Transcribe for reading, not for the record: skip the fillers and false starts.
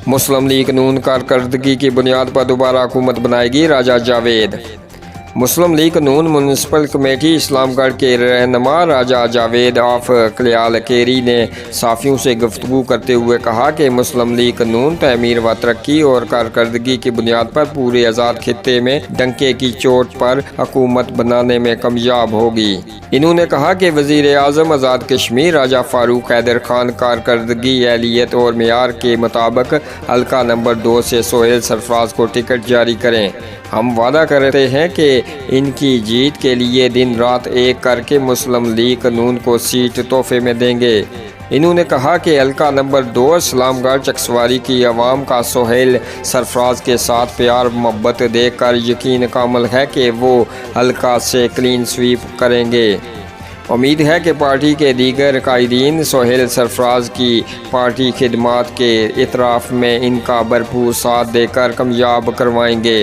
मुस्लिम league नून कारकर्दगी की बुनियाद पर दोबारा हुकूमत बनाएगी, राजा जावेद। मुस्लिम लीग नून म्यूनसिपल कमेटी इस्लामगढ़ के रहनुमा राजा जावेद ऑफ कल्याल केरी ने साफियों से गुफ्तगू करते हुए कहा कि मुस्लिम लीग नून तमीर व तरक्की और कारकर्दगी की बुनियाद पर पूरे आज़ाद खित्ते में डंके की चोट पर हुकूमत बनाने में कामयाब होगी। इन्होंने कहा कि वज़ीर आज़म आज़ाद कश्मीर राजा फारूक हैदर खान कारकर्दगी, एहलियत और मेयार के मुताबिक हल्का नंबर 2 से सोहेल सरफराज को टिकट जारी करें। हम वादा करते हैं कि इनकी जीत के लिए दिन रात एक करके मुस्लिम लीग नून को सीट तोहफे में देंगे। इन्होंने कहा कि हल्का नंबर 2 इस्लामगढ़ चकसवारी की आवाम का सोहेल सरफराज के साथ प्यार मोहब्बत देखकर यकीन कामल है कि वो हल्का से क्लीन स्वीप करेंगे। उम्मीद है कि पार्टी के दीगर कायदीन सोहेल सरफराज की पार्टी खिदमात के इतराफ़ में इनका भरपूर साथ देकर कामयाब करवाएंगे।